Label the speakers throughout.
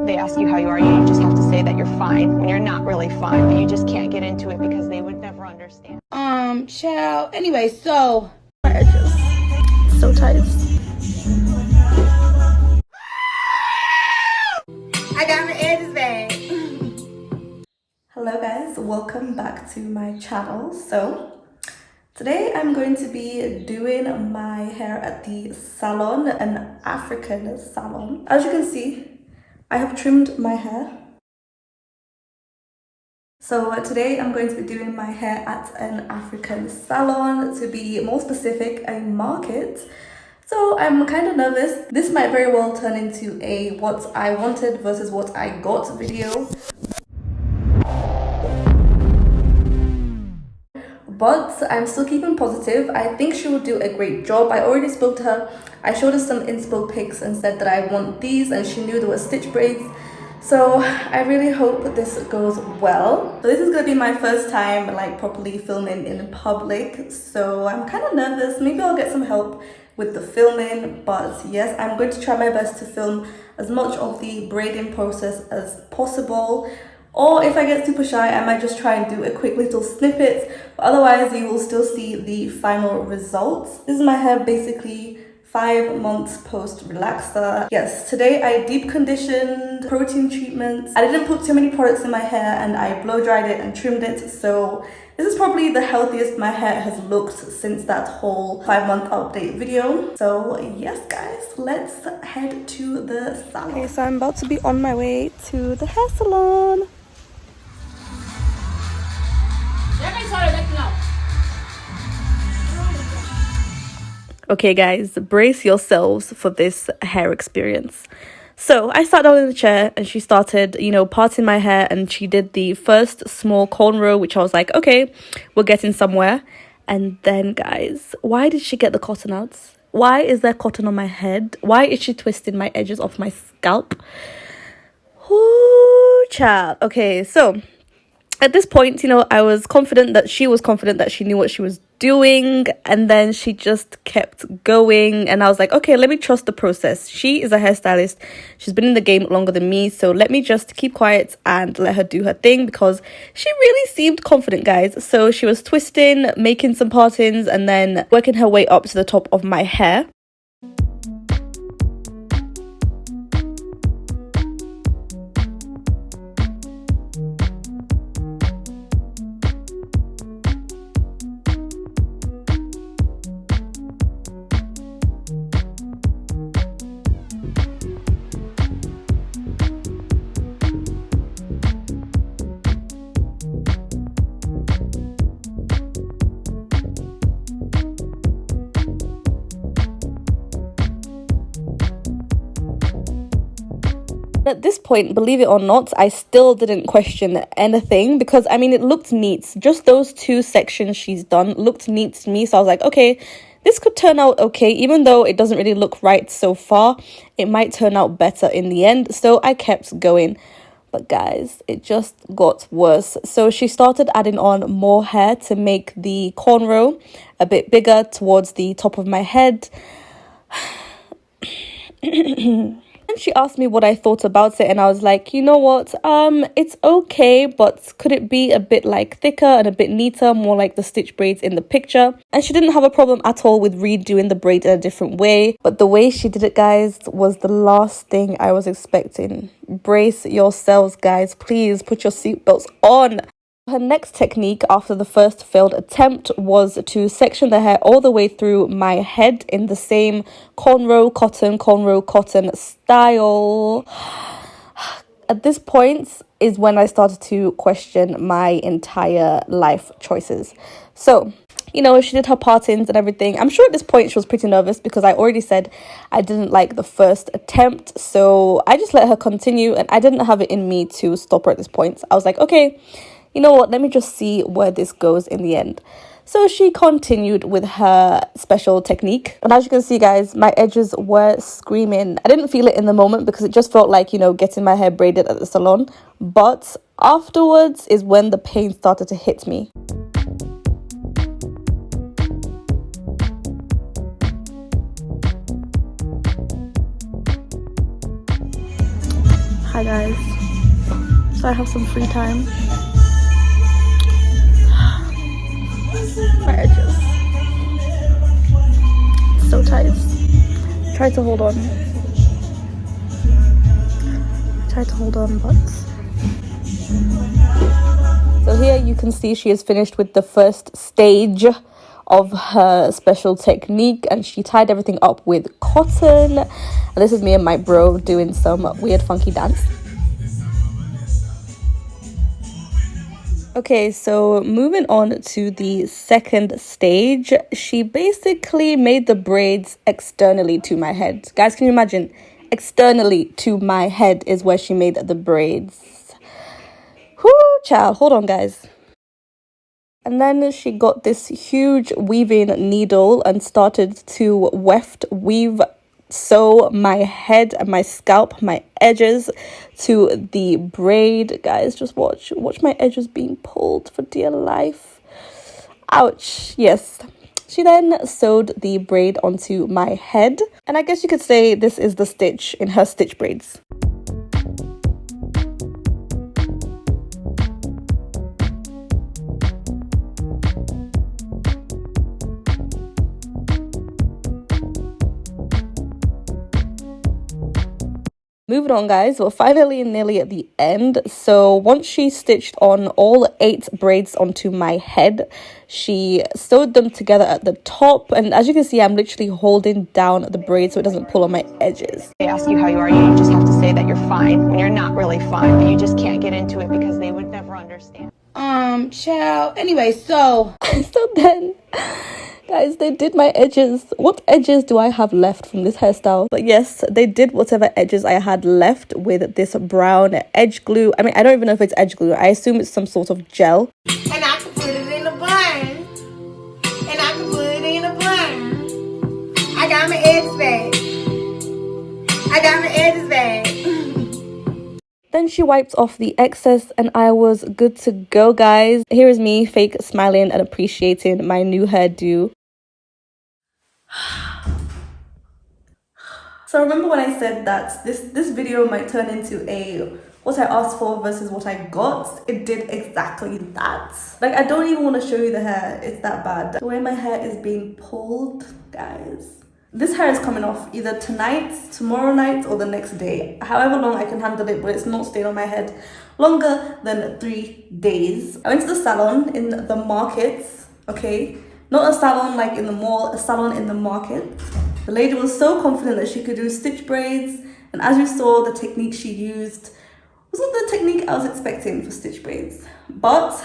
Speaker 1: they ask you how you are, you just have to say that you're fine when you're not really fine, but you just can't get into it because they would never understand.
Speaker 2: Child. Anyway, so my edges so tight. I got my edges back. Hello guys, welcome back to my channel. So today I'm going to be doing my hair at the salon, an African salon. As you can see, I have trimmed my hair. So today I'm going to be doing my hair at an African salon, to be more specific, a market. So I'm kind of nervous. This might very well turn into a what I wanted versus what I got video. But I'm still keeping positive. I think she will do a great job. I already spoke to her. I showed her some inspo pics and said that I want these, and she knew they were stitch braids. So I really hope this goes well. So this is gonna be my first time like properly filming in public. So I'm kind of nervous. Maybe I'll get some help with the filming. But yes, I'm going to try my best to film as much of the braiding process as possible. Or if I get super shy, I might just try and do a quick little snippet. But otherwise, you will still see the final results. This is my hair basically 5 months post relaxer. Yes, today I deep conditioned, protein treatments. I didn't put too many products in my hair and I blow dried it and trimmed it. So this is probably the healthiest my hair has looked since that whole 5-month update video. So yes guys, let's head to the salon. Okay, so I'm about to be on my way to the hair salon. Okay guys, brace yourselves for this hair experience. So I sat down in the chair and she started, parting my hair, and she did the first small cornrow, which I was like, okay, we're getting somewhere. And then guys, why did she get the cotton out? Why is there cotton on my head? Why is she twisting my edges off my scalp? Ooh, child. Okay, so at this point, I was confident that she was confident that she knew what she was doing, and then she just kept going, and I was like, okay, let me trust the process. She is a hairstylist. She's been in the game longer than me, so let me just keep quiet and let her do her thing, because she really seemed confident, guys. So she was twisting, making some partings, and then working her way up to the top of my hair. At this point, believe it or not, I still didn't question anything, because I mean, it looked neat. Just those 2 sections she's done looked neat to me. So I was like, okay, this could turn out okay. Even though it doesn't really look right so far, it might turn out better in the end. So I kept going. But guys, it just got worse. So she started adding on more hair to make the cornrow a bit bigger towards the top of my head. And she asked me what I thought about it, and I was like, you know what, it's okay, but could it be a bit like thicker and a bit neater, more like the stitch braids in the picture? And she didn't have a problem at all with redoing the braid in a different way, but the way she did it, guys, was the last thing I was expecting. Brace yourselves, guys. Please put your seatbelts on. Her next technique after the first failed attempt was to section the hair all the way through my head in the same cornrow cotton style. At this point is when I started to question my entire life choices. So, she did her partings and everything. I'm sure at this point she was pretty nervous, because I already said I didn't like the first attempt. So I just let her continue, and I didn't have it in me to stop her at this point. I was like, okay, you know what, let me just see where this goes in the end. So she continued with her special technique. And as you can see, guys, my edges were screaming. I didn't feel it in the moment because it just felt like, getting my hair braided at the salon. But afterwards is when the pain started to hit me. Hi guys, so I have some free time. My edges so tight. Try to hold on, but so here you can see she is finished with the first stage of her special technique, and she tied everything up with cotton. And this is me and my bro doing some weird funky dance. Okay, so moving on to the second stage, she basically made the braids externally to my head. Guys, can you imagine? Externally to my head is where she made the braids. Whoo, child, hold on guys. And then she got this huge weaving needle and started to weft weave sew my head and my scalp, my edges to the braid. Guys, just watch my edges being pulled for dear life. Ouch. Yes. She then sewed the braid onto my head, and I guess you could say this is the stitch in her stitch braids. Moving on guys, we're finally nearly at the end. So once she stitched on all 8 braids onto my head, she sewed them together at the top, and as you can see, I'm literally holding down the braid so it doesn't pull on my edges.
Speaker 1: They ask you how you are, you just have to say that you're fine when you're not really fine, but you just can't get into it because they would never understand.
Speaker 3: Child. Anyway, so
Speaker 2: then guys, they did my edges. What edges do I have left from this hairstyle? But yes, they did whatever edges I had left with this brown edge glue. I mean, I don't even know if it's edge glue. I assume it's some sort of gel.
Speaker 3: and I can put it in a bun. And I can put it in a bun. I got my edges back. I got my edges back.
Speaker 2: Then she wiped off the excess and I was good to go, guys. Here is me fake smiling and appreciating my new hairdo. So remember when I said that this video might turn into a what I asked for versus what I got? It did exactly that. Like, I don't even want to show you the hair. It's that bad. The way my hair is being pulled, guys. This hair is coming off either tonight, tomorrow night, or the next day. However long I can handle it, but it's not staying on my head longer than 3 days. I went to the salon in the markets, okay? Not a salon like in the mall, a salon in the market. The lady was so confident that she could do stitch braids, and as you saw, the technique she used wasn't the technique I was expecting for stitch braids. But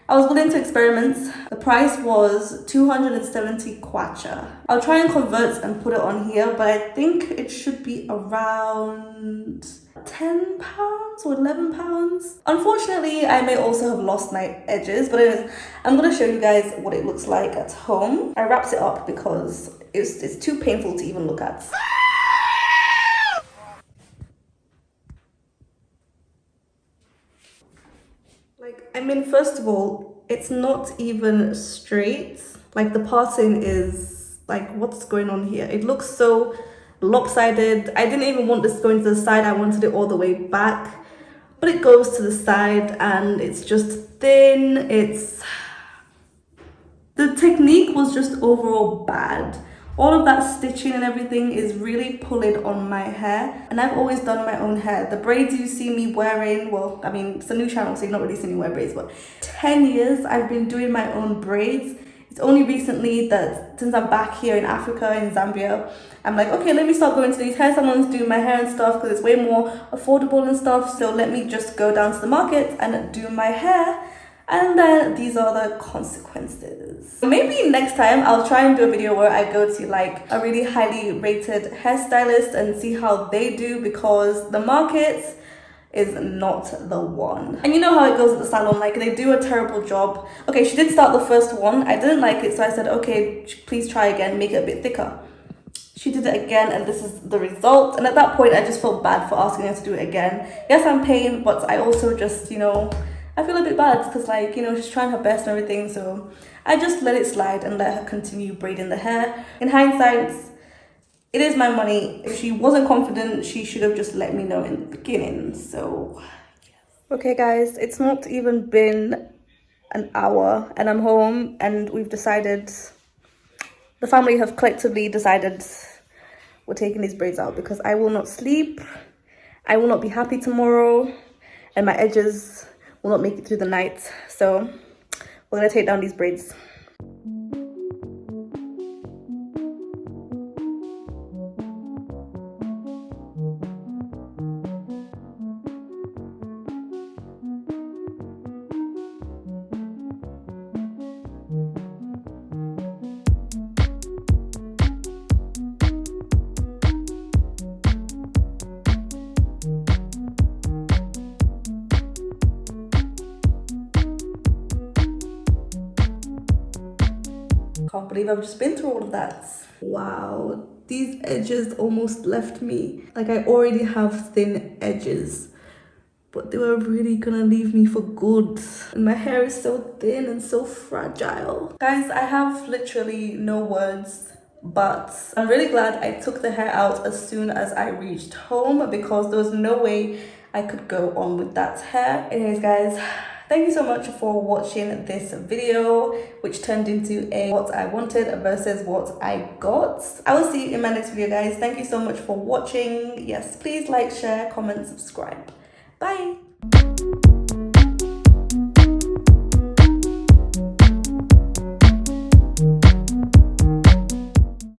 Speaker 2: I was willing to experiment. The price was 270 kwacha. I'll try and convert and put it on here, but I think it should be around £10 or £11. Unfortunately, I may also have lost my edges, but anyways, I'm gonna show you guys what it looks like at home. I wrapped it up because it's too painful to even look at. I mean, first of all, it's not even straight. Like, the parting is like, what's going on here? It looks so lopsided. I didn't even want this going to the side. I wanted it all the way back, but it goes to the side and it's just thin. The technique was just overall bad. All of that stitching and everything is really pulling on my hair, and I've always done my own hair. The braids you see me wearing, well, I mean, it's a new channel, so you're not really seeing me wear braids, but 10 years I've been doing my own braids. It's only recently that since I'm back here in Africa, in Zambia, I'm like, okay, let me start going to these hair salons, doing my hair and stuff, because it's way more affordable and stuff. So let me just go down to the market and do my hair. And then these are the consequences. Maybe next time I'll try and do a video where I go to like a really highly rated hairstylist and see how they do, because the market is not the one. And you know how it goes at the salon, like they do a terrible job. Okay, she did start the first one. I didn't like it, so I said, okay, please try again, make it a bit thicker. She did it again, and this is the result. And at that point, I just felt bad for asking her to do it again. Yes, I'm paying, but I also just, you know, I feel a bit bad because, like, you know, she's trying her best and everything. So I just let it slide and let her continue braiding the hair. In hindsight, it is my money. If she wasn't confident, she should have just let me know in the beginning. So okay guys, it's not even been an hour and I'm home, and we've decided, the family have collectively decided, we're taking these braids out because I will not sleep, I will not be happy tomorrow, and my edges will not make it through the night. So we're gonna take down these braids. Can't believe I've just been through all of that. Wow, these edges almost left me. Like, I already have thin edges, but they were really gonna leave me for good. And my hair is so thin and so fragile. Guys, I have literally no words, but I'm really glad I took the hair out as soon as I reached home, because there was no way I could go on with that hair. Anyways guys, thank you so much for watching this video, which turned into a what I wanted versus what I got. I will see you in my next video guys. Thank you so much for watching. Yes, please like, share, comment, subscribe. Bye.